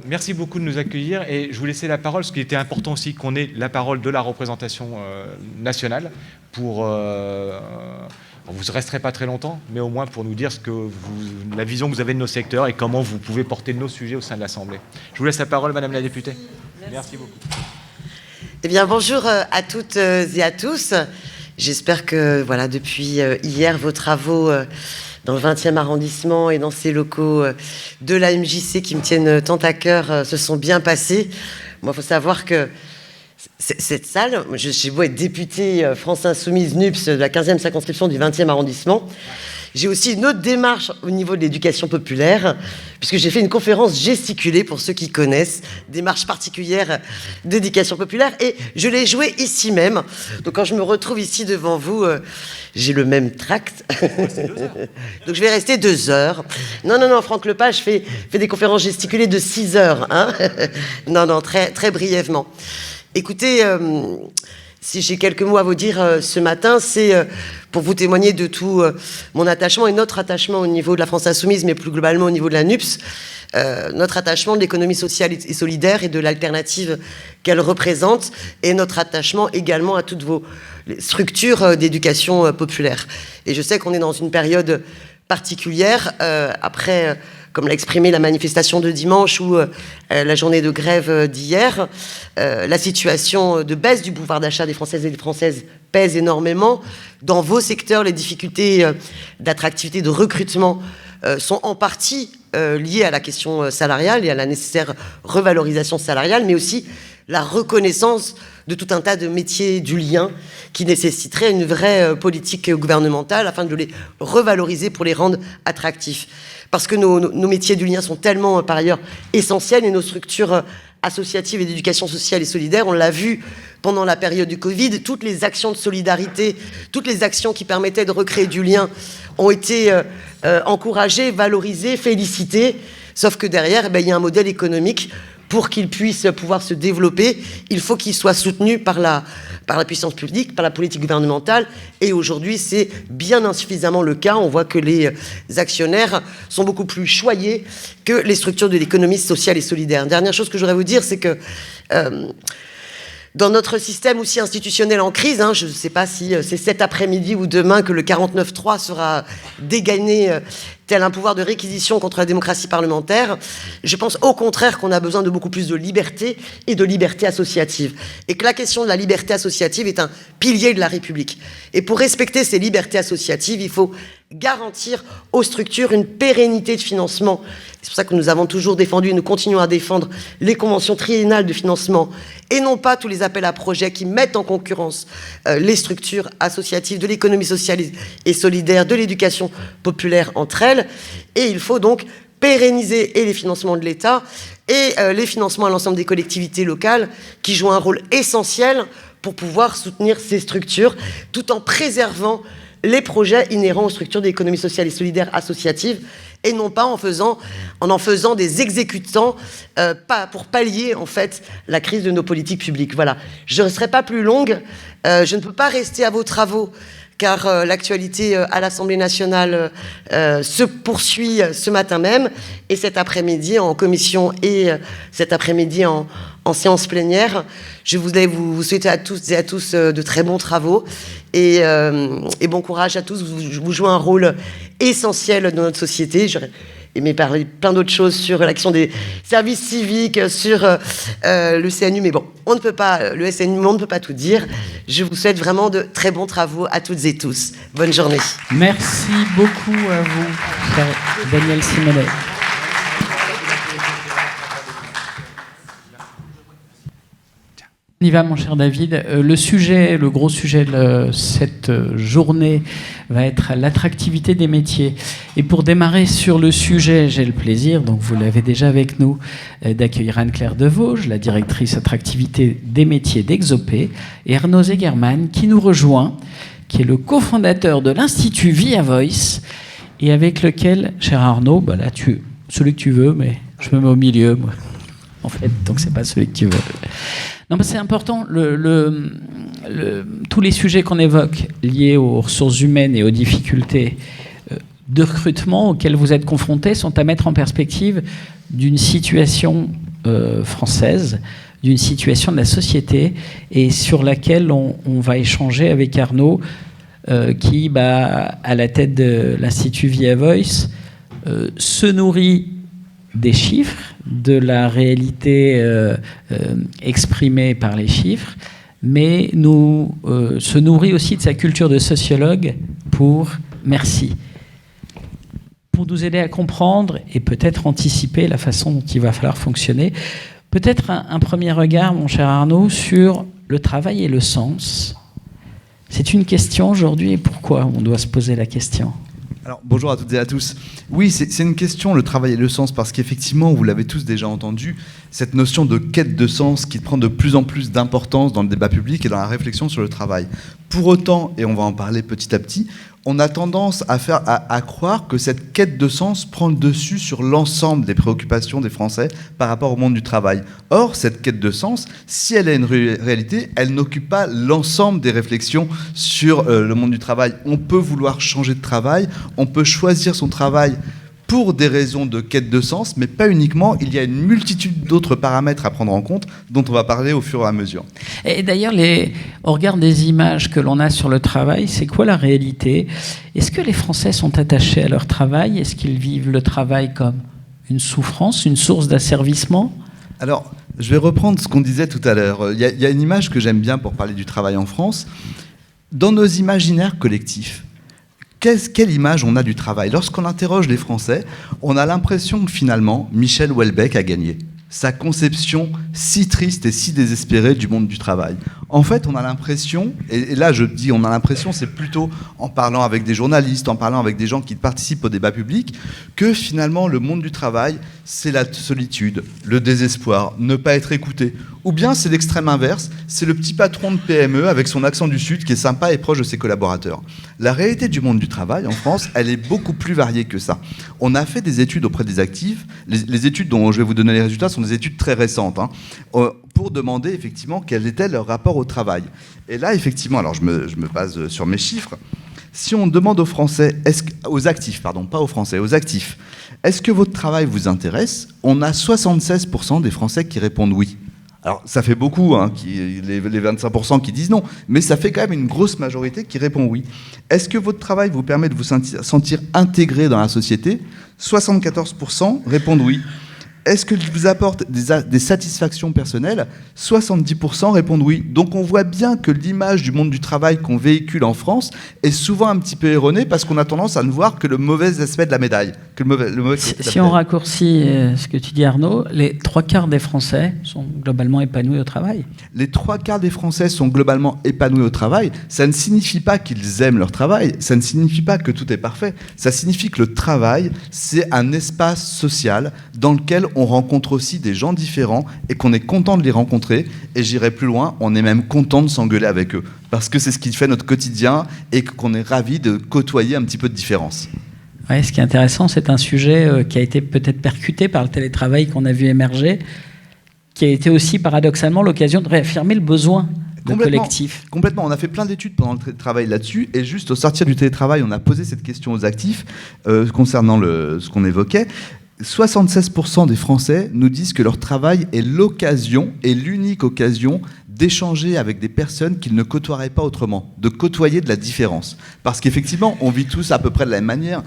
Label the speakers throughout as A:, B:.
A: Merci beaucoup de nous accueillir et je vous laissais la parole, parce qu'il était important aussi qu'on ait la parole de la représentation nationale pour... vous ne resterez pas très longtemps, mais au moins pour nous dire la vision que vous avez de nos secteurs et comment vous pouvez porter nos sujets au sein de l'Assemblée. Je vous laisse la parole, Madame la députée. Merci beaucoup.
B: Eh bien, bonjour à toutes et à tous. J'espère que, voilà, depuis hier, vos travaux dans le 20e arrondissement et dans ces locaux de la MJC qui me tiennent tant à cœur se sont bien passés. Moi, il faut savoir que cette salle, j'ai beau être députée France Insoumise NUPS de la 15e circonscription du 20e arrondissement, j'ai aussi une autre démarche au niveau de l'éducation populaire, puisque j'ai fait une conférence gesticulée, pour ceux qui connaissent, démarche particulière d'éducation populaire, et je l'ai jouée ici même. Donc quand je me retrouve ici devant vous, j'ai le même tract. Donc je vais rester 2 heures. Non, Franck Lepage fait des conférences gesticulées de 6 heures. Hein. Non, très, très brièvement. Écoutez, si j'ai quelques mots à vous dire ce matin, c'est pour vous témoigner de tout mon attachement et notre attachement au niveau de la France Insoumise, mais plus globalement au niveau de la NUPS, notre attachement de l'économie sociale et solidaire et de l'alternative qu'elle représente, et notre attachement également à toutes vos structures d'éducation populaire. Et je sais qu'on est dans une période particulière, après... comme l'a exprimé la manifestation de dimanche ou la journée de grève d'hier, la situation de baisse du pouvoir d'achat des Françaises et des Françaises pèse énormément. Dans vos secteurs, les difficultés d'attractivité, de recrutement sont en partie liées à la question salariale et à la nécessaire revalorisation salariale, mais aussi la reconnaissance de tout un tas de métiers du lien qui nécessiteraient une vraie politique gouvernementale afin de les revaloriser pour les rendre attractifs. Parce que nos métiers du lien sont tellement, par ailleurs, essentiels, et nos structures associatives et d'éducation sociale et solidaire, on l'a vu pendant la période du Covid, toutes les actions de solidarité, toutes les actions qui permettaient de recréer du lien ont été encouragées, valorisées, félicitées, sauf que derrière, il y a un modèle économique. Pour qu'il puisse pouvoir se développer, il faut qu'il soit soutenu par la puissance publique, par la politique gouvernementale. Et aujourd'hui, c'est bien insuffisamment le cas. On voit que les actionnaires sont beaucoup plus choyés que les structures de l'économie sociale et solidaire. Dernière chose que je voudrais vous dire, c'est que dans notre système aussi institutionnel en crise, je ne sais pas si c'est cet après-midi ou demain que le 49.3 sera dégainé tel un pouvoir de réquisition contre la démocratie parlementaire. Je pense au contraire qu'on a besoin de beaucoup plus de liberté et de liberté associative. Et que la question de la liberté associative est un pilier de la République. Et pour respecter ces libertés associatives, il faut garantir aux structures une pérennité de financement. C'est pour ça que nous avons toujours défendu et nous continuons à défendre les conventions triennales de financement et non pas tous les appels à projets qui mettent en concurrence les structures associatives de l'économie sociale et solidaire, de l'éducation populaire entre elles. Et il faut donc pérenniser et les financements de l'État et les financements à l'ensemble des collectivités locales qui jouent un rôle essentiel pour pouvoir soutenir ces structures tout en préservant les projets inhérents aux structures d'économie sociale et solidaire associative, et non pas en en faisant des exécutants pour pallier en fait la crise de nos politiques publiques. Voilà, je ne serai pas plus longue, je ne peux pas rester à vos travaux car l'actualité à l'Assemblée nationale se poursuit ce matin même, et cet après-midi en commission et cet après-midi en séance plénière. Je voulais vous souhaiter à toutes et à tous de très bons travaux et bon courage à tous. Vous jouez un rôle essentiel dans notre société. J'aurais aimé parler plein d'autres choses sur l'action des services civiques, sur le CNU, mais bon, on ne peut pas, le SNU, on ne peut pas tout dire. Je vous souhaite vraiment de très bons travaux à toutes et tous. Bonne journée.
C: Merci beaucoup à vous, cher Daniel Simonet. On y va, mon cher David. Le gros sujet de cette journée va être l'attractivité des métiers. Et pour démarrer sur le sujet, j'ai le plaisir, donc vous l'avez déjà avec nous, d'accueillir Anne-Claire Devauge, la directrice attractivité des métiers d'Exopé, et Arnaud Zegerman, qui nous rejoint, qui est le cofondateur de l'Institut Via Voice, et avec lequel, cher Arnaud, là, celui que tu veux, mais je me mets au milieu, moi, en fait, donc c'est pas celui que tu veux. Non, mais c'est important, tous les sujets qu'on évoque liés aux ressources humaines et aux difficultés de recrutement auxquelles vous êtes confrontés sont à mettre en perspective d'une situation française, d'une situation de la société, et sur laquelle on va échanger avec Arnaud, qui, à la tête de l'Institut Via Voice, se nourrit des chiffres, de la réalité exprimée par les chiffres, mais se nourrit aussi de sa culture de sociologue pour nous aider à comprendre et peut-être anticiper la façon dont il va falloir fonctionner. Peut-être un premier regard, mon cher Arnaud, sur le travail et le sens. C'est une question aujourd'hui, et pourquoi on doit se poser la question ?
D: Alors, bonjour à toutes et à tous. Oui, c'est une question, le travail et le sens, parce qu'effectivement, vous l'avez tous déjà entendu, cette notion de quête de sens qui prend de plus en plus d'importance dans le débat public et dans la réflexion sur le travail. Pour autant, et on va en parler petit à petit, on a tendance à croire que cette quête de sens prend le dessus sur l'ensemble des préoccupations des Français par rapport au monde du travail. Or, cette quête de sens, si elle est une réalité, elle n'occupe pas l'ensemble des réflexions sur le monde du travail. On peut vouloir changer de travail, on peut choisir son travail pour des raisons de quête de sens, mais pas uniquement. Il y a une multitude d'autres paramètres à prendre en compte, dont on va parler au fur et à mesure.
C: Et d'ailleurs, au regard des images que l'on a sur le travail, c'est quoi la réalité ? Est-ce que les Français sont attachés à leur travail ? Est-ce qu'ils vivent le travail comme une souffrance, une source d'asservissement ?
D: Alors, je vais reprendre ce qu'on disait tout à l'heure. Il y a une image que j'aime bien pour parler du travail en France. Dans nos imaginaires collectifs, quelle image on a du travail ? Lorsqu'on interroge les Français, on a l'impression que finalement, Michel Houellebecq a gagné. Sa conception si triste et si désespérée du monde du travail. En fait, on a l'impression, et là je dis on a l'impression, c'est plutôt en parlant avec des journalistes, en parlant avec des gens qui participent au débat public, que finalement le monde du travail, c'est la solitude, le désespoir, ne pas être écouté. Ou bien c'est l'extrême inverse, c'est le petit patron de PME avec son accent du Sud qui est sympa et proche de ses collaborateurs. La réalité du monde du travail en France, elle est beaucoup plus variée que ça. On a fait des études auprès des actifs, les études dont je vais vous donner les résultats sont des études très récentes, pour demander effectivement quel était leur rapport au travail. Et là, effectivement, alors je me base sur mes chiffres, si on demande aux Français, aux actifs, pas aux Français, aux actifs, est-ce que votre travail vous intéresse ? On a 76% des Français qui répondent oui. Alors, ça fait beaucoup, les 25% qui disent non, mais ça fait quand même une grosse majorité qui répond oui. Est-ce que votre travail vous permet de vous sentir intégré dans la société ? 74% répondent oui. Est-ce qu'il vous apporte des satisfactions personnelles ? 70% répondent oui. Donc on voit bien que l'image du monde du travail qu'on véhicule en France est souvent un petit peu erronée parce qu'on a tendance à ne voir que le mauvais aspect de la médaille. Que le mauvais côté de la médaille.
C: Si on raccourcit ce que tu dis Arnaud, les 3/4 des Français sont globalement épanouis au travail.
D: Les 3/4 des Français sont globalement épanouis au travail. Ça ne signifie pas qu'ils aiment leur travail. Ça ne signifie pas que tout est parfait. Ça signifie que le travail, c'est un espace social dans lequel on rencontre aussi des gens différents et qu'on est content de les rencontrer. Et j'irai plus loin, on est même content de s'engueuler avec eux. Parce que c'est ce qui fait notre quotidien et qu'on est ravis de côtoyer un petit peu de différence.
C: Ouais, ce qui est intéressant, c'est un sujet qui a été peut-être percuté par le télétravail qu'on a vu émerger, qui a été aussi paradoxalement l'occasion de réaffirmer le besoin de collectif.
D: Complètement. On a fait plein d'études pendant le travail là-dessus. Et juste au sortir du télétravail, on a posé cette question aux actifs concernant ce qu'on évoquait. 76% des Français nous disent que leur travail est l'occasion, et l'unique occasion d'échanger avec des personnes qu'ils ne côtoieraient pas autrement, de côtoyer de la différence. Parce qu'effectivement, on vit tous à peu près de la même manière.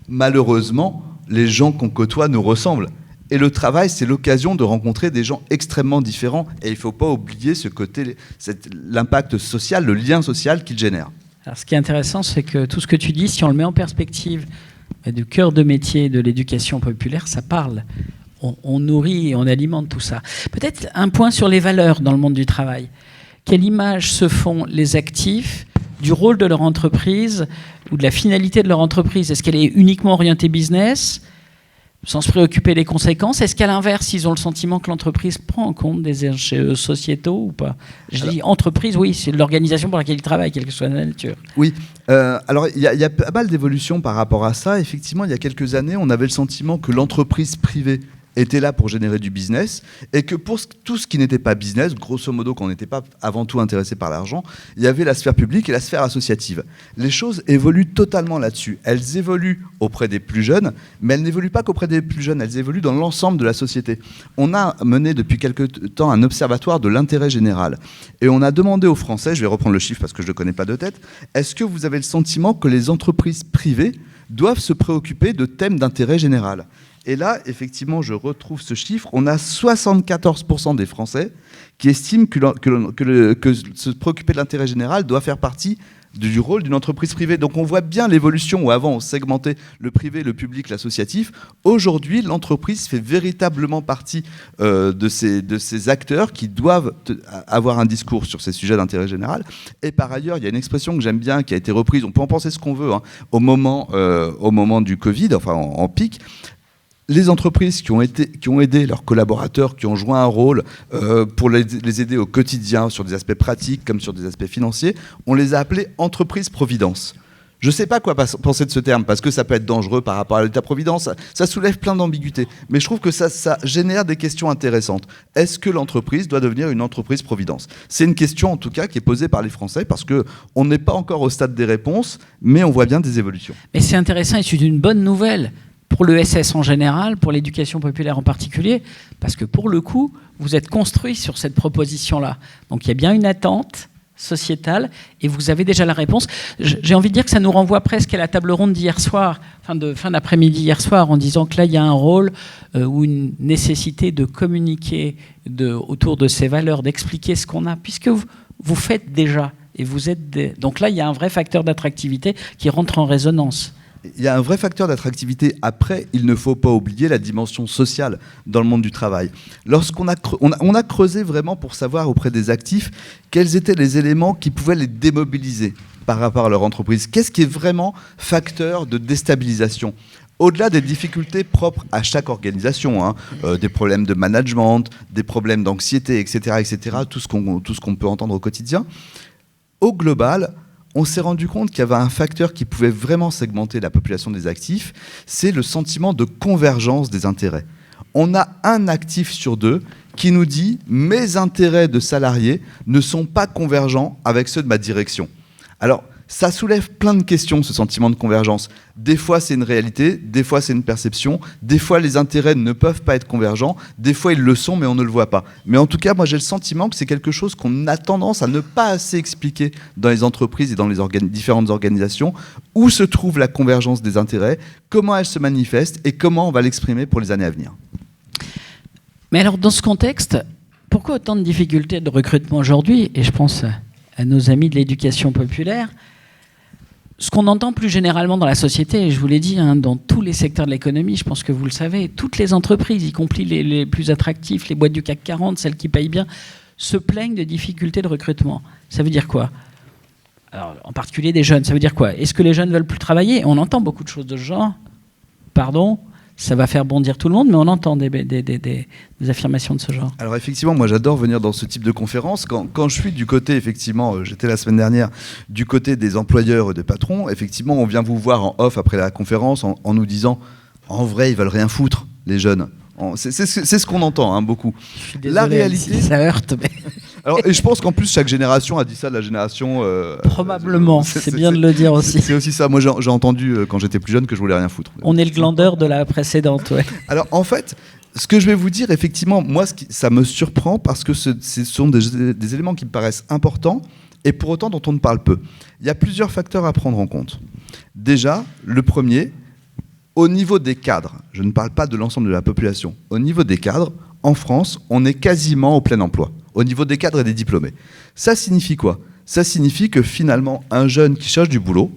D: Malheureusement, les gens qu'on côtoie nous ressemblent. Et le travail, c'est l'occasion de rencontrer des gens extrêmement différents. Et il ne faut pas oublier ce côté, l'impact social, le lien social qu'il génère.
C: Alors, ce qui est intéressant, c'est que tout ce que tu dis, si on le met en perspective du cœur de métier de l'éducation populaire, ça parle. On nourrit et on alimente tout ça. Peut-être un point sur les valeurs dans le monde du travail. Quelle image se font les actifs du rôle de leur entreprise ou de la finalité de leur entreprise ? Est-ce qu'elle est uniquement orientée business, sans se préoccuper des conséquences ? Est-ce qu'à l'inverse, ils ont le sentiment que l'entreprise prend en compte des enjeux sociétaux ou pas ? Je dis entreprise, oui, c'est l'organisation pour laquelle ils travaillent, quelle que soit la nature.
D: Oui, alors il y a pas mal d'évolutions par rapport à ça. Effectivement, il y a quelques années, on avait le sentiment que l'entreprise privée était là pour générer du business, et que pour tout ce qui n'était pas business, grosso modo, qu'on n'était pas avant tout intéressé par l'argent, il y avait la sphère publique et la sphère associative. Les choses évoluent totalement là-dessus. Elles évoluent auprès des plus jeunes, mais elles n'évoluent pas qu'auprès des plus jeunes, elles évoluent dans l'ensemble de la société. On a mené depuis quelque temps un observatoire de l'intérêt général, et on a demandé aux Français, je vais reprendre le chiffre parce que je ne le connais pas de tête, est-ce que vous avez le sentiment que les entreprises privées doivent se préoccuper de thèmes d'intérêt général ? Et là, effectivement, je retrouve ce chiffre. On a 74% des Français qui estiment que se préoccuper de l'intérêt général doit faire partie du rôle d'une entreprise privée. Donc on voit bien l'évolution où avant on segmentait le privé, le public, l'associatif. Aujourd'hui, l'entreprise fait véritablement partie de ces acteurs qui doivent avoir un discours sur ces sujets d'intérêt général. Et par ailleurs, il y a une expression que j'aime bien qui a été reprise, on peut en penser ce qu'on veut, hein, au moment du Covid, enfin en pic. Les entreprises qui ont aidé leurs collaborateurs, qui ont joué un rôle pour les aider au quotidien sur des aspects pratiques comme sur des aspects financiers, on les a appelées entreprises-providence. Je ne sais pas quoi penser de ce terme, parce que ça peut être dangereux par rapport à l'État-providence, ça soulève plein d'ambiguïtés. Mais je trouve que ça génère des questions intéressantes. Est-ce que l'entreprise doit devenir une entreprise-providence ? C'est une question en tout cas qui est posée par les Français, parce qu'on n'est pas encore au stade des réponses, mais on voit bien des évolutions.
C: Mais c'est intéressant et c'est une bonne nouvelle pour l'ESS en général, pour l'éducation populaire en particulier, parce que pour le coup, vous êtes construit sur cette proposition-là. Donc il y a bien une attente sociétale et vous avez déjà la réponse. J'ai envie de dire que ça nous renvoie presque à la table ronde d'hier soir, fin d'après-midi hier soir, en disant que là, il y a un rôle ou une nécessité de communiquer autour de ces valeurs, d'expliquer ce qu'on a, puisque vous faites déjà. Et vous êtes donc là, il y a un vrai facteur d'attractivité qui rentre en résonance.
D: Il y a un vrai facteur d'attractivité. Après, il ne faut pas oublier la dimension sociale dans le monde du travail. Lorsqu'on a creusé vraiment pour savoir auprès des actifs quels étaient les éléments qui pouvaient les démobiliser par rapport à leur entreprise. Qu'est-ce qui est vraiment facteur de déstabilisation ? Au-delà des difficultés propres à chaque organisation, hein, des problèmes de management, des problèmes d'anxiété, etc., tout ce qu'on peut entendre au quotidien, au global, on s'est rendu compte qu'il y avait un facteur qui pouvait vraiment segmenter la population des actifs, c'est le sentiment de convergence des intérêts. On a un actif sur deux qui nous dit « mes intérêts de salarié ne sont pas convergents avec ceux de ma direction ». Alors, ça soulève plein de questions, ce sentiment de convergence. Des fois, c'est une réalité, des fois, c'est une perception, des fois, les intérêts ne peuvent pas être convergents, des fois, ils le sont, mais on ne le voit pas. Mais en tout cas, moi, j'ai le sentiment que c'est quelque chose qu'on a tendance à ne pas assez expliquer dans les entreprises et dans les différentes organisations, où se trouve la convergence des intérêts, comment elle se manifeste et comment on va l'exprimer pour les années à venir.
C: Mais alors, dans ce contexte, pourquoi autant de difficultés de recrutement aujourd'hui ? Et je pense à nos amis de l'éducation populaire. Ce qu'on entend plus généralement dans la société, et je vous l'ai dit, hein, dans tous les secteurs de l'économie, je pense que vous le savez, toutes les entreprises, y compris les plus attractifs, les boîtes du CAC 40, celles qui payent bien, se plaignent de difficultés de recrutement. Ça veut dire quoi ? Alors, en particulier des jeunes, ça veut dire quoi ? Est-ce que les jeunes ne veulent plus travailler ? On entend beaucoup de choses de ce genre. Pardon ? Ça va faire bondir tout le monde, mais on entend des affirmations de ce genre.
D: Alors effectivement, moi j'adore venir dans ce type de conférence. Quand je suis du côté, effectivement, j'étais la semaine dernière, du côté des employeurs et des patrons, effectivement, on vient vous voir en off après la conférence en nous disant « en vrai, ils veulent rien foutre, les jeunes ». C'est ce qu'on entend, hein, beaucoup.
C: Je suis désolé,
D: la réalité,
C: ça heurte, mais...
D: Alors, et je pense qu'en plus, chaque génération a dit ça de la génération...
C: Probablement, c'est bien de le dire aussi.
D: C'est aussi ça. Moi, j'ai entendu, quand j'étais plus jeune, que je voulais rien foutre.
C: On est le glandeur de la précédente, ouais.
D: Alors, en fait, ce que je vais vous dire, effectivement, moi, ça me surprend parce que ce sont des éléments qui me paraissent importants et pour autant dont on ne parle peu. Il y a plusieurs facteurs à prendre en compte. Déjà, le premier, au niveau des cadres, je ne parle pas de l'ensemble de la population, au niveau des cadres, en France, on est quasiment au plein emploi, au niveau des cadres et des diplômés. Ça signifie quoi ? Ça signifie que finalement, un jeune qui cherche du boulot,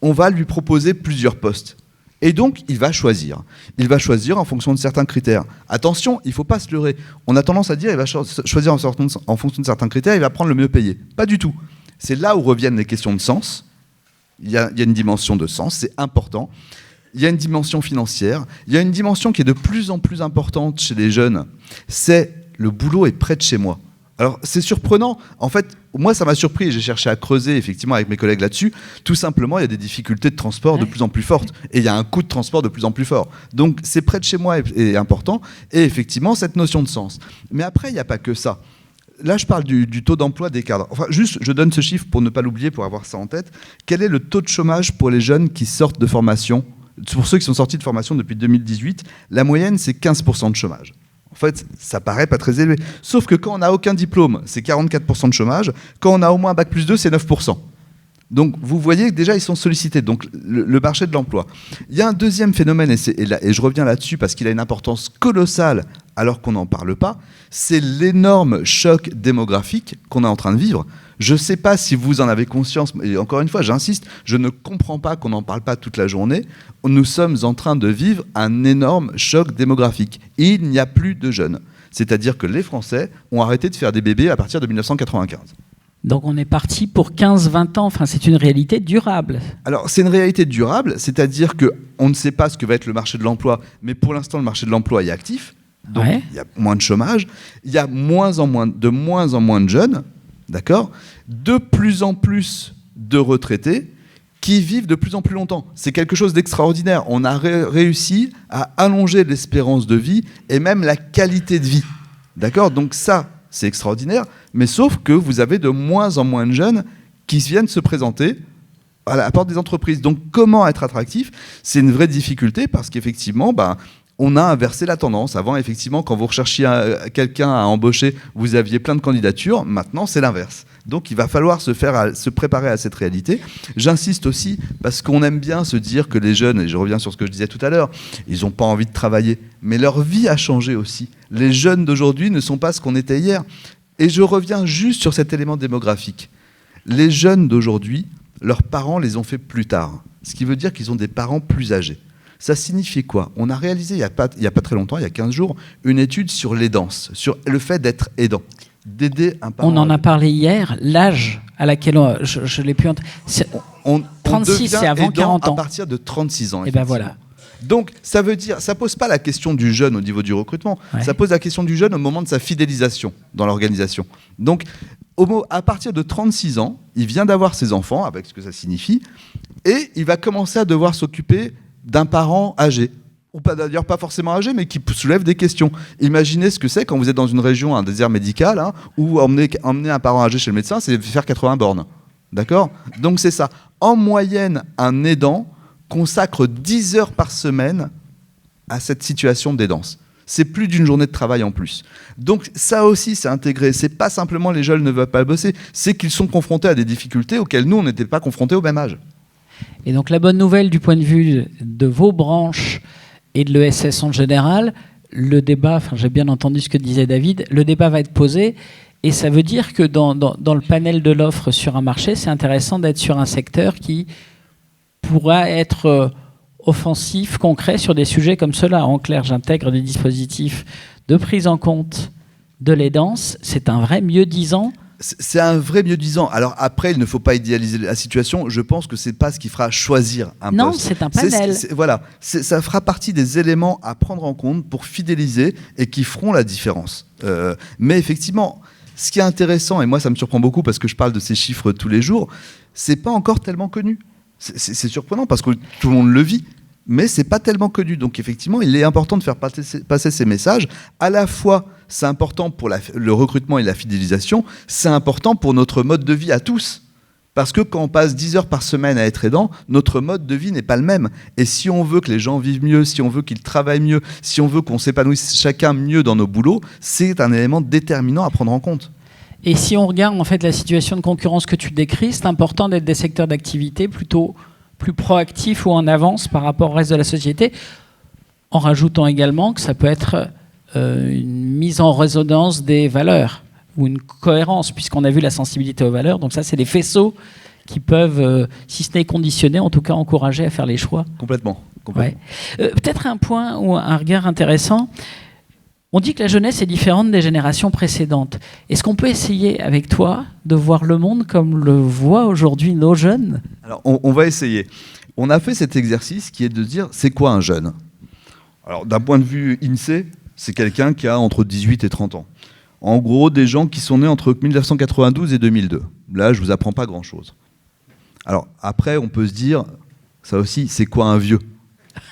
D: on va lui proposer plusieurs postes. Et donc, il va choisir. Il va choisir en fonction de certains critères. Attention, il ne faut pas se leurrer. On a tendance à dire qu'il va choisir en fonction de certains critères, il va prendre le mieux payé. Pas du tout. C'est là où reviennent les questions de sens. Il y a une dimension de sens, c'est important. Il y a une dimension financière. Il y a une dimension qui est de plus en plus importante chez les jeunes. C'est le boulot est près de chez moi. Alors, c'est surprenant. En fait, moi, ça m'a surpris et j'ai cherché à creuser, effectivement, avec mes collègues là-dessus. Tout simplement, il y a des difficultés de transport de plus en plus fortes et il y a un coût de transport de plus en plus fort. Donc, c'est près de chez moi et important. Et effectivement, cette notion de sens. Mais après, il n'y a pas que ça. Là, je parle du taux d'emploi des cadres. Enfin, juste, je donne ce chiffre pour ne pas l'oublier, pour avoir ça en tête. Quel est le taux de chômage pour les jeunes qui sortent de formation ? Pour ceux qui sont sortis de formation depuis 2018, la moyenne, c'est 15% de chômage. En fait, ça paraît pas très élevé. Sauf que quand on n'a aucun diplôme, c'est 44% de chômage. Quand on a au moins un bac+2, c'est 9%. Donc, vous voyez que déjà, ils sont sollicités. Donc, le marché de l'emploi. Il y a un deuxième phénomène, et je reviens là-dessus parce qu'il a une importance colossale alors qu'on n'en parle pas, c'est l'énorme choc démographique qu'on est en train de vivre. Je ne sais pas si vous en avez conscience, et encore une fois, j'insiste, je ne comprends pas qu'on n'en parle pas toute la journée. Nous sommes en train de vivre un énorme choc démographique. Il n'y a plus de jeunes. C'est-à-dire que les Français ont arrêté de faire des bébés à partir de 1995.
C: Donc on est parti pour 15-20 ans, enfin c'est une réalité durable.
D: Alors c'est une réalité durable, c'est-à-dire qu'on ne sait pas ce que va être le marché de l'emploi, mais pour l'instant le marché de l'emploi est actif, donc il y a moins de chômage, il y a de moins en moins de jeunes, d'accord, de plus en plus de retraités qui vivent de plus en plus longtemps. C'est quelque chose d'extraordinaire. On a réussi à allonger l'espérance de vie et même la qualité de vie, d'accord. Donc ça, c'est extraordinaire, mais sauf que vous avez de moins en moins de jeunes qui viennent se présenter à la porte des entreprises. Donc comment être attractif ? C'est une vraie difficulté parce qu'effectivement, on a inversé la tendance. Avant, effectivement, quand vous recherchiez quelqu'un à embaucher, vous aviez plein de candidatures. Maintenant, c'est l'inverse. Donc, il va falloir se préparer à cette réalité. J'insiste aussi parce qu'on aime bien se dire que les jeunes, et je reviens sur ce que je disais tout à l'heure, ils n'ont pas envie de travailler. Mais leur vie a changé aussi. Les jeunes d'aujourd'hui ne sont pas ce qu'on était hier. Et je reviens juste sur cet élément démographique. Les jeunes d'aujourd'hui, leurs parents les ont fait plus tard. Ce qui veut dire qu'ils ont des parents plus âgés. Ça signifie quoi ? On a réalisé il y a pas très longtemps, il y a 15 jours, une étude sur l'aidance, sur le fait d'être aidant, d'aider un parent.
C: On en a parlé hier, l'âge à laquelle je l'ai pu... 36, c'est avant 40 ans.
D: À partir de 36 ans.
C: Et ben voilà.
D: Donc, ça veut dire, ça pose pas la question du jeune au niveau du recrutement, ça pose la question du jeune au moment de sa fidélisation dans l'organisation. Donc, à partir de 36 ans, il vient d'avoir ses enfants, avec ce que ça signifie, et il va commencer à devoir s'occuper d'un parent âgé, ou pas d'ailleurs pas forcément âgé, mais qui soulève des questions. Imaginez ce que c'est quand vous êtes dans une région, un désert médical, où emmener un parent âgé chez le médecin, c'est faire 80 bornes. D'accord ? Donc c'est ça. En moyenne, un aidant consacre 10 heures par semaine à cette situation d'aidance. C'est plus d'une journée de travail en plus. Donc ça aussi, c'est intégré. C'est pas simplement les jeunes ne veulent pas bosser, c'est qu'ils sont confrontés à des difficultés auxquelles nous, on n'était pas confrontés au même âge.
C: Et donc la bonne nouvelle du point de vue de vos branches et de l'ESS en général, le débat, j'ai bien entendu ce que disait David, le débat va être posé et ça veut dire que dans le panel de l'offre sur un marché, c'est intéressant d'être sur un secteur qui pourra être offensif, concret sur des sujets comme cela. En clair, j'intègre des dispositifs de prise en compte de l'aidance. C'est un vrai mieux-disant.
D: C'est un vrai mieux-disant. Alors après, il ne faut pas idéaliser la situation. Je pense que c'est pas ce qui fera choisir un poste.
C: Non, c'est un panel.
D: Ça fera partie des éléments à prendre en compte pour fidéliser et qui feront la différence. Mais effectivement, ce qui est intéressant, et moi ça me surprend beaucoup parce que je parle de ces chiffres tous les jours, c'est pas encore tellement connu. C'est surprenant parce que tout le monde le vit, mais c'est pas tellement connu. Donc effectivement, il est important de faire passer ces messages. À la fois, c'est important pour le recrutement et la fidélisation, c'est important pour notre mode de vie à tous. Parce que quand on passe 10 heures par semaine à être aidant, notre mode de vie n'est pas le même. Et si on veut que les gens vivent mieux, si on veut qu'ils travaillent mieux, si on veut qu'on s'épanouisse chacun mieux dans nos boulots, c'est un élément déterminant à prendre en compte.
C: Et si on regarde en fait la situation de concurrence que tu décris, c'est important d'être des secteurs d'activité plutôt plus proactifs ou en avance par rapport au reste de la société, en rajoutant également que ça peut être une mise en résonance des valeurs ou une cohérence, puisqu'on a vu la sensibilité aux valeurs. Donc ça, c'est des faisceaux qui peuvent, si ce n'est conditionner, en tout cas encourager à faire les choix.
D: Complètement.
C: Ouais. Peut-être un point ou un regard intéressant. On dit que la jeunesse est différente des générations précédentes. Est-ce qu'on peut essayer avec toi de voir le monde comme le voient aujourd'hui nos jeunes ?
D: Alors, on va essayer. On a fait cet exercice qui est de dire, c'est quoi un jeune ? Alors, d'un point de vue INSEE, c'est quelqu'un qui a entre 18 et 30 ans. En gros, des gens qui sont nés entre 1992 et 2002. Là, je vous apprends pas grand-chose. Alors, après, on peut se dire, ça aussi, c'est quoi un vieux?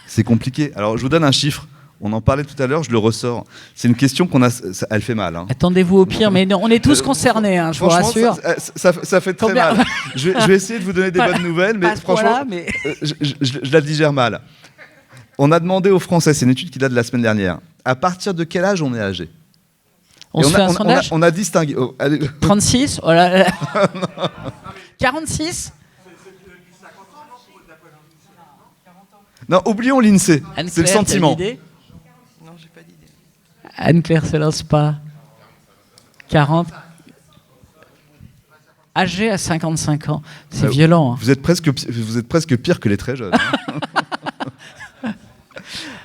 D: C'est compliqué. Alors, je vous donne un chiffre. On en parlait tout à l'heure, je le ressors. C'est une question qu'on a... elle fait mal. Hein.
C: Attendez-vous au pire, mais on est tous concernés, hein, je vous rassure.
D: Ça fait très mal. Je vais essayer de vous donner des bonnes nouvelles, mais franchement, je la digère mal. On a demandé aux Français, c'est une étude qui date de la semaine dernière, à partir de quel âge on est âgé?
C: On se fait un sondage.
D: On a distingué...
C: 36 oh là là. 46.
D: Non, oublions l'INSEE. C'est le sentiment.
E: Non, j'ai pas d'idée.
C: Anne-Claire se lance pas. 40. Âgé à 55 ans. C'est violent. Hein.
D: Vous êtes presque pire que les très jeunes. Hein.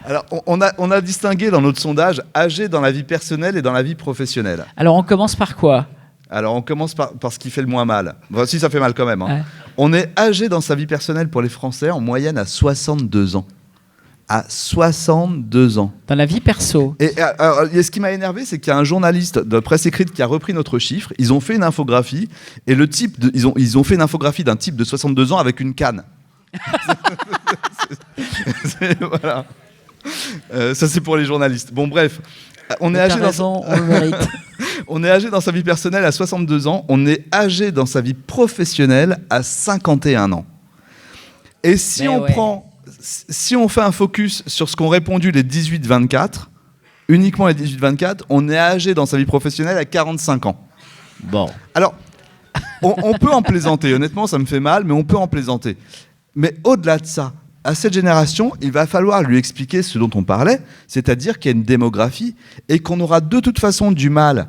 D: Alors, on a distingué dans notre sondage âgé dans la vie personnelle et dans la vie professionnelle.
C: Alors, on commence par quoi?
D: Alors, on commence par ce qui fait le moins mal. Enfin, si, ça fait mal quand même. Hein.
C: Ouais.
D: On est âgé dans sa vie personnelle pour les Français en moyenne à 62 ans. À 62 ans.
C: Dans la vie perso.
D: Et ce qui m'a énervé, c'est qu'il y a un journaliste de presse écrite qui a repris notre chiffre. Ils ont fait une infographie et ils ont fait une infographie d'un type de 62 ans avec une canne. Voilà. Ça, c'est pour les journalistes. Bon, bref. On est âgé on est âgé dans sa vie personnelle à 62 ans. On est âgé dans sa vie professionnelle à 51 ans. Et si on fait un focus sur ce qu'ont répondu les 18-24, uniquement les 18-24, on est âgé dans sa vie professionnelle à 45 ans.
C: Bon.
D: Alors, on peut en plaisanter. Honnêtement, ça me fait mal, mais on peut en plaisanter. Mais au-delà de ça, à cette génération, il va falloir lui expliquer ce dont on parlait, c'est-à-dire qu'il y a une démographie et qu'on aura de toute façon du mal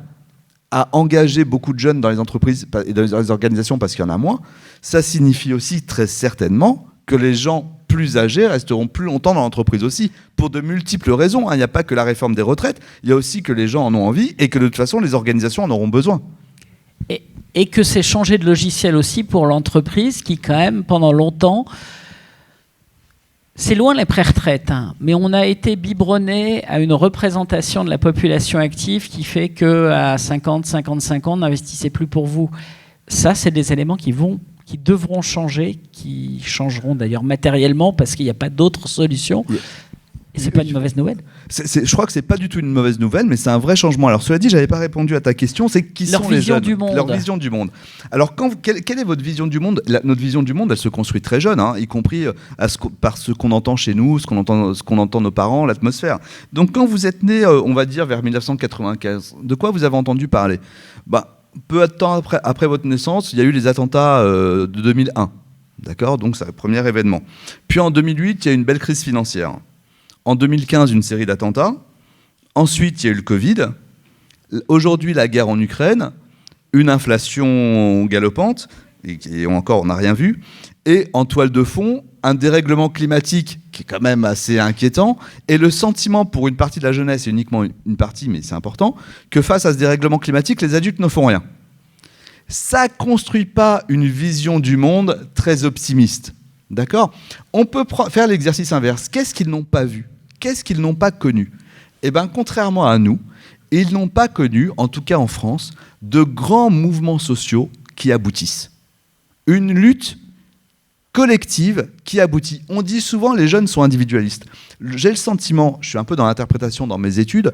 D: à engager beaucoup de jeunes dans les entreprises et dans les organisations parce qu'il y en a moins. Ça signifie aussi très certainement que les gens plus âgés resteront plus longtemps dans l'entreprise aussi, pour de multiples raisons. Il n'y a pas que la réforme des retraites, il y a aussi que les gens en ont envie et que de toute façon, les organisations en auront besoin.
C: Et que c'est changer de logiciel aussi pour l'entreprise qui, quand même, pendant longtemps... C'est loin les pré-retraites, hein, mais on a été biberonné à une représentation de la population active qui fait qu'à 50-55 ans, on n'investissait plus pour vous. Ça, c'est des éléments qui devront changer, qui changeront d'ailleurs matériellement parce qu'il n'y a pas d'autre solution. Et c'est pas une mauvaise nouvelle.
D: Je crois que c'est pas du tout une mauvaise nouvelle, mais c'est un vrai changement. Alors cela dit, j'avais pas répondu à ta question. C'est qui sont les jeunes ? Leur vision du monde. Alors quelle est votre vision du monde ? Notre vision du monde, elle se construit très jeune, hein, y compris par ce qu'on entend chez nous, ce qu'on entend nos parents, l'atmosphère. Donc quand vous êtes né, on va dire vers 1995, de quoi vous avez entendu parler ? Peu de temps après votre naissance, il y a eu les attentats de 2001. D'accord ? Donc c'est le premier événement. Puis en 2008, il y a eu une belle crise financière. En 2015, une série d'attentats. Ensuite, il y a eu le Covid. Aujourd'hui, la guerre en Ukraine. Une inflation galopante. Et encore, on n'a rien vu. Et en toile de fond, un dérèglement climatique qui est quand même assez inquiétant. Et le sentiment pour une partie de la jeunesse, et uniquement une partie, mais c'est important, que face à ce dérèglement climatique, les adultes ne font rien. Ça ne construit pas une vision du monde très optimiste. D'accord ? On peut faire l'exercice inverse. Qu'est-ce qu'ils n'ont pas vu ? Qu'est-ce qu'ils n'ont pas connu ? Eh bien, contrairement à nous, ils n'ont pas connu, en tout cas en France, de grands mouvements sociaux qui aboutissent. Une lutte collective qui aboutit. On dit souvent les jeunes sont individualistes. J'ai le sentiment, je suis un peu dans l'interprétation dans mes études,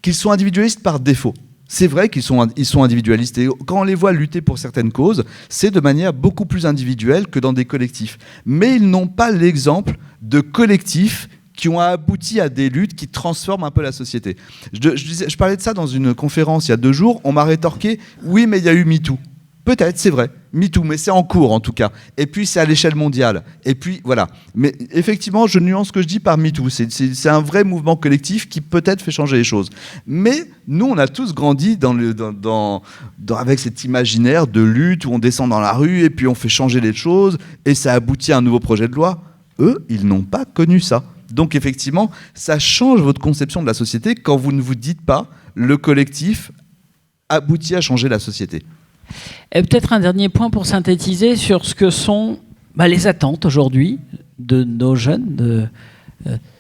D: qu'ils sont individualistes par défaut. C'est vrai qu'ils sont individualistes et quand on les voit lutter pour certaines causes, c'est de manière beaucoup plus individuelle que dans des collectifs. Mais ils n'ont pas l'exemple de collectifs qui ont abouti à des luttes qui transforment un peu la société. Je parlais de ça dans une conférence il y a 2 jours, on m'a rétorqué « oui, mais il y a eu MeToo ». Peut-être, c'est vrai, MeToo, mais c'est en cours en tout cas. Et puis c'est à l'échelle mondiale. Et puis voilà. Mais effectivement, je nuance ce que je dis par MeToo. C'est un vrai mouvement collectif qui peut-être fait changer les choses. Mais nous, on a tous grandi avec cet imaginaire de lutte où on descend dans la rue et puis on fait changer les choses et ça aboutit à un nouveau projet de loi. Eux, ils n'ont pas connu ça. Donc effectivement, ça change votre conception de la société quand vous ne vous dites pas le collectif aboutit à changer la société.
C: Et peut-être un dernier point pour synthétiser sur ce que sont les attentes aujourd'hui de nos jeunes,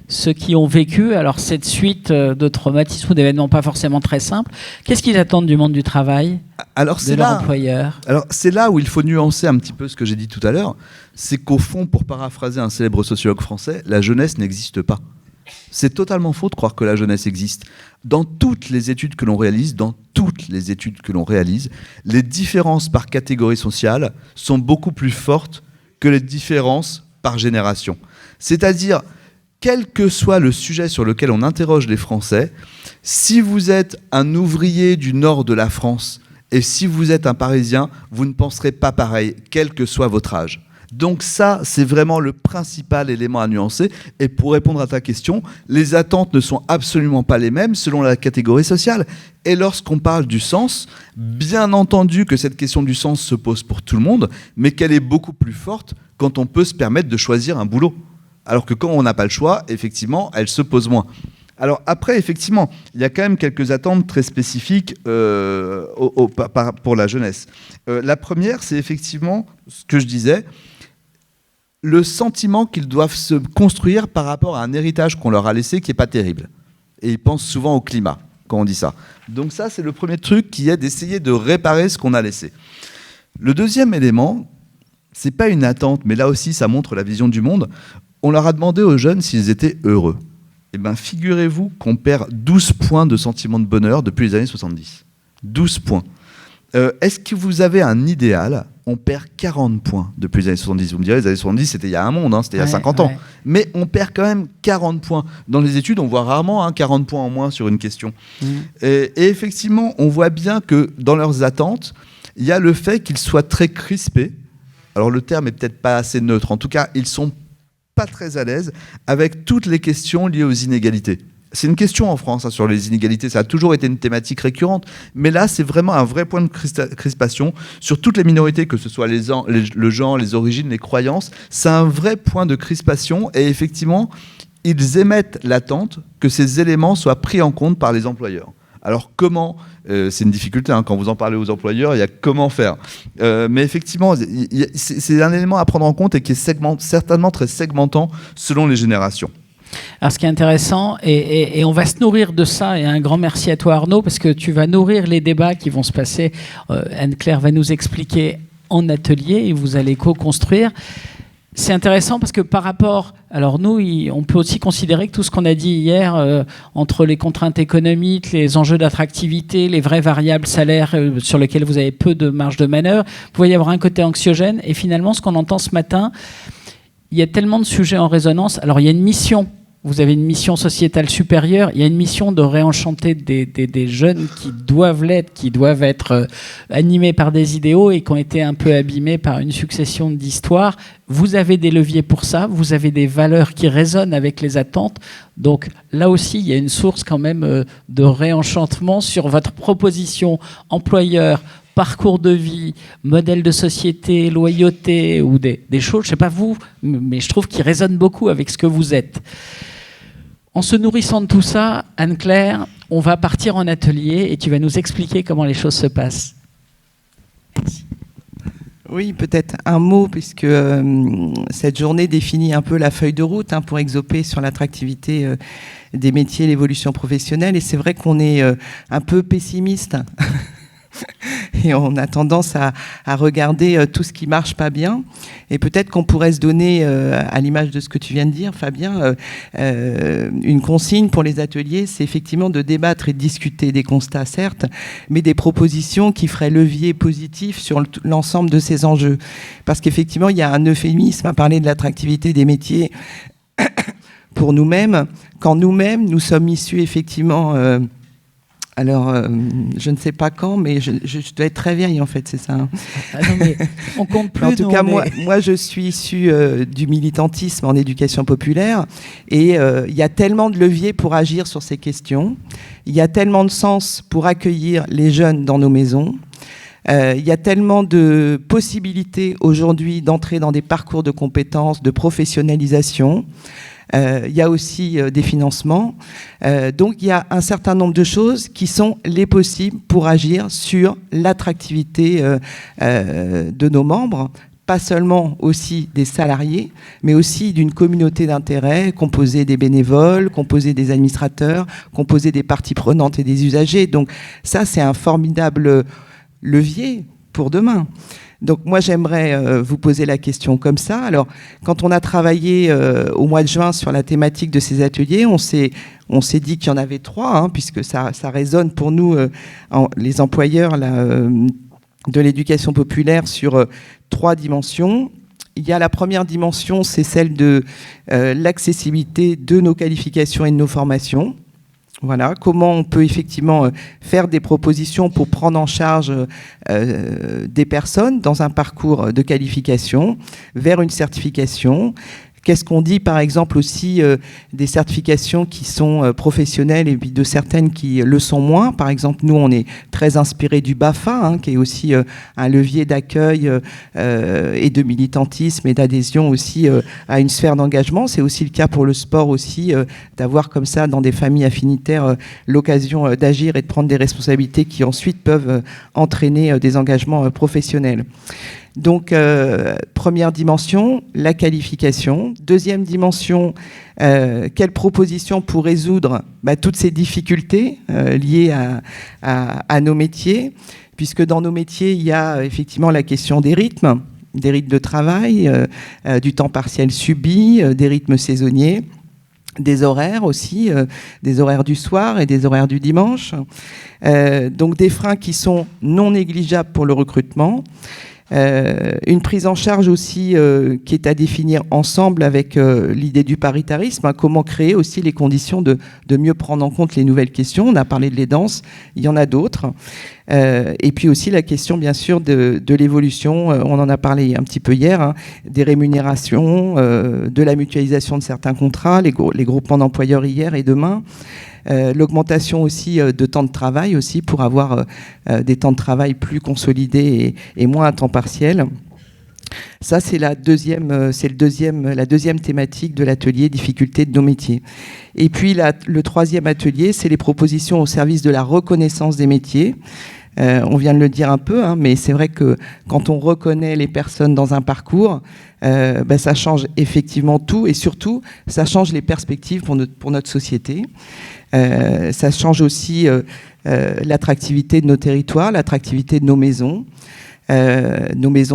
C: ceux qui ont vécu alors cette suite de traumatismes ou d'événements pas forcément très simples, qu'est-ce qu'ils attendent du monde du travail, de leur employeur?
D: Alors c'est là où il faut nuancer un petit peu ce que j'ai dit tout à l'heure, c'est qu'au fond, pour paraphraser un célèbre sociologue français, la jeunesse n'existe pas. C'est totalement faux de croire que la jeunesse existe. Dans toutes les études que l'on réalise, les différences par catégorie sociale sont beaucoup plus fortes que les différences par génération. C'est-à-dire, quel que soit le sujet sur lequel on interroge les Français, si vous êtes un ouvrier du nord de la France et si vous êtes un Parisien, vous ne penserez pas pareil, quel que soit votre âge. Donc ça, c'est vraiment le principal élément à nuancer. Et pour répondre à ta question, les attentes ne sont absolument pas les mêmes selon la catégorie sociale. Et lorsqu'on parle du sens, bien entendu que cette question du sens se pose pour tout le monde, mais qu'elle est beaucoup plus forte quand on peut se permettre de choisir un boulot. Alors que quand on n'a pas le choix, effectivement, elle se pose moins. Alors après, effectivement, il y a quand même quelques attentes très spécifiques pour la jeunesse. La première, c'est effectivement ce que je disais, le sentiment qu'ils doivent se construire par rapport à un héritage qu'on leur a laissé qui n'est pas terrible. Et ils pensent souvent au climat quand on dit ça. Donc ça, c'est le premier truc qui est d'essayer de réparer ce qu'on a laissé. Le deuxième élément, c'est pas une attente, mais là aussi, ça montre la vision du monde. On leur a demandé aux jeunes s'ils étaient heureux. Eh bien, figurez-vous qu'on perd 12 points de sentiment de bonheur depuis les années 70. 12 points. Est-ce que vous avez un idéal? On perd 40 points depuis les années 70. Vous me direz, les années 70, c'était il y a un monde, c'était il y a 50 ans. Mais on perd quand même 40 points. Dans les études, on voit rarement 40 points en moins sur une question. Et effectivement, on voit bien que dans leurs attentes, il y a le fait qu'ils soient très crispés. Alors le terme est peut-être pas assez neutre. En tout cas, ils sont pas très à l'aise avec toutes les questions liées aux inégalités. C'est une question en France sur les inégalités, ça a toujours été une thématique récurrente, mais là c'est vraiment un vrai point de crispation sur toutes les minorités, que ce soit le genre, les origines, les croyances, c'est un vrai point de crispation et effectivement ils émettent l'attente que ces éléments soient pris en compte par les employeurs. Alors comment, c'est une difficulté, quand vous en parlez aux employeurs, il y a comment faire. Mais effectivement, c'est un élément à prendre en compte et qui est certainement très segmentant selon les générations.
C: Alors ce qui est intéressant, et on va se nourrir de ça, et un grand merci à toi Arnaud, parce que tu vas nourrir les débats qui vont se passer. Anne-Claire va nous expliquer en atelier, et vous allez co-construire. C'est intéressant parce que par rapport... Alors nous, on peut aussi considérer que tout ce qu'on a dit hier, entre les contraintes économiques, les enjeux d'attractivité, les vraies variables salaires sur lesquelles vous avez peu de marge de manœuvre, vous pouvez y avoir un côté anxiogène. Et finalement, ce qu'on entend ce matin, il y a tellement de sujets en résonance. Alors il y a une mission. Vous avez une mission sociétale supérieure, il y a une mission de réenchanter des jeunes qui doivent l'être, qui doivent être animés par des idéaux et qui ont été un peu abîmés par une succession d'histoires. Vous avez des leviers pour ça, vous avez des valeurs qui résonnent avec les attentes. Donc là aussi, il y a une source quand même de réenchantement sur votre proposition employeur, parcours de vie, modèle de société, loyauté ou des choses, je ne sais pas vous, mais je trouve qu'ils résonnent beaucoup avec ce que vous êtes. En se nourrissant de tout ça, Anne-Claire, on va partir en atelier et tu vas nous expliquer comment les choses se passent.
E: Merci. Oui, peut-être un mot, puisque cette journée définit un peu la feuille de route pour Exopé sur l'attractivité des métiers, l'évolution professionnelle. Et c'est vrai qu'on est un peu pessimiste. Et on a tendance à regarder tout ce qui marche pas bien. Et peut-être qu'on pourrait se donner, à l'image de ce que tu viens de dire, Fabien, une consigne pour les ateliers, c'est effectivement de débattre et de discuter des constats, certes, mais des propositions qui feraient levier positif sur l'ensemble de ces enjeux. Parce qu'effectivement, il y a un euphémisme à parler de l'attractivité des métiers pour nous-mêmes, quand nous-mêmes, nous sommes issus effectivement... Alors, je ne sais pas quand, mais je dois être très vieille, en fait, c'est ça.
C: Ah non, mais on compte plus.
E: En tout cas, moi, je suis issue du militantisme en éducation populaire, et il y a tellement de leviers pour agir sur ces questions. Il y a tellement de sens pour accueillir les jeunes dans nos maisons. Il y a tellement de possibilités aujourd'hui d'entrer dans des parcours de compétences, de professionnalisation. Il y a aussi des financements. Donc il y a un certain nombre de choses qui sont les possibles pour agir sur l'attractivité de nos membres, pas seulement aussi des salariés, mais aussi d'une communauté d'intérêt composée des bénévoles, composée des administrateurs, composée des parties prenantes et des usagers. Donc ça, c'est un formidable levier pour demain. Donc moi, j'aimerais vous poser la question comme ça. Alors, quand on a travaillé au mois de juin sur la thématique de ces ateliers, on s'est dit qu'il y en avait 3, hein, puisque ça résonne pour nous, les employeurs de l'éducation populaire, sur 3 dimensions. Il y a la première dimension, c'est celle de l'accessibilité de nos qualifications et de nos formations. Voilà, comment on peut effectivement faire des propositions pour prendre en charge des personnes dans un parcours de qualification vers une certification. Qu'est-ce qu'on dit, par exemple, aussi des certifications qui sont professionnelles et puis de certaines qui le sont moins. Par exemple, nous, on est très inspiré du BAFA, hein, qui est aussi un levier d'accueil et de militantisme et d'adhésion aussi à une sphère d'engagement. C'est aussi le cas pour le sport aussi, d'avoir comme ça, dans des familles affinitaires, l'occasion d'agir et de prendre des responsabilités qui ensuite peuvent entraîner des engagements professionnels. Donc, première dimension, la qualification. Deuxième dimension, quelle proposition pour résoudre toutes ces difficultés liées à nos métiers, puisque dans nos métiers, il y a effectivement la question des rythmes de travail, du temps partiel subi, des rythmes saisonniers, des horaires aussi, des horaires du soir et des horaires du dimanche. Donc, des freins qui sont non négligeables pour le recrutement. Une prise en charge aussi qui est à définir ensemble avec l'idée du paritarisme, hein, comment créer aussi les conditions de mieux prendre en compte les nouvelles questions. On a parlé de l'aidance, il y en a d'autres. Et puis aussi la question bien sûr de l'évolution, on en a parlé un petit peu hier, hein, des rémunérations, de la mutualisation de certains contrats, les groupements d'employeurs hier et demain. L'augmentation aussi de temps de travail aussi pour avoir des temps de travail plus consolidés et moins à temps partiel. Ça, c'est la deuxième thématique de l'atelier difficultés de nos métiers. Et puis le troisième atelier, c'est les propositions au service de la reconnaissance des métiers. On vient de le dire un peu, hein, mais c'est vrai que quand on reconnaît les personnes dans un parcours, ça change effectivement tout et surtout, ça change les perspectives pour notre société. Ça change aussi l'attractivité de nos territoires, l'attractivité de nos maisons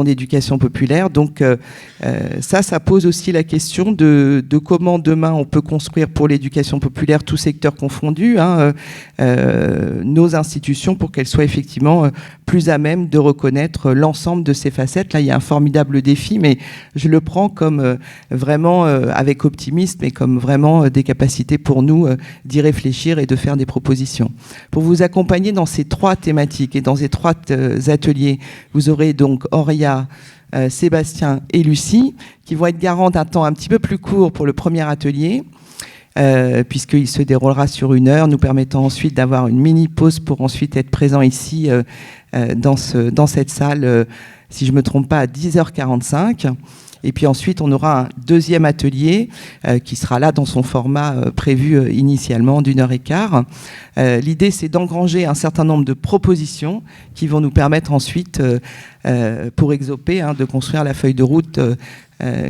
E: d'éducation populaire. Donc ça pose aussi la question de comment demain on peut construire pour l'éducation populaire, tout secteur confondu, hein, nos institutions pour qu'elles soient effectivement plus à même de reconnaître l'ensemble de ces facettes. Là, il y a un formidable défi, mais je le prends comme vraiment avec optimisme et comme vraiment des capacités pour nous d'y réfléchir et de faire des propositions. Pour vous accompagner dans ces 3 thématiques et dans ces 3 ateliers, vous aurez donc Auria, Sébastien et Lucie qui vont être garants d'un temps un petit peu plus court pour le premier atelier, puisqu'il se déroulera sur 1 heure, nous permettant ensuite d'avoir une mini-pause pour ensuite être présent ici dans cette salle, si je ne me trompe pas, à 10h45. Et puis ensuite, on aura un deuxième atelier qui sera là dans son format prévu initialement d'1h15. L'idée, c'est d'engranger un certain nombre de propositions qui vont nous permettre ensuite, pour Exopé, hein, de construire la feuille de route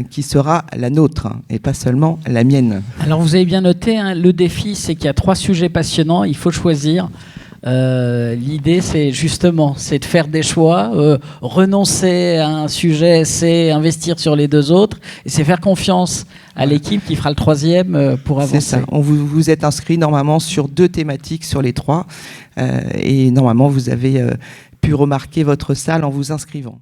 E: qui sera la nôtre, hein, et pas seulement la mienne.
C: Alors vous avez bien noté, hein, le défi, c'est qu'il y a 3 sujets passionnants, il faut choisir. L'idée, c'est de faire des choix. Renoncer à un sujet, c'est investir sur les 2 autres, et c'est faire confiance à l'équipe qui fera le 3e pour avancer.
E: C'est ça. Vous êtes inscrit normalement sur 2 thématiques sur les 3, et normalement vous avez pu remarquer votre salle en vous inscrivant.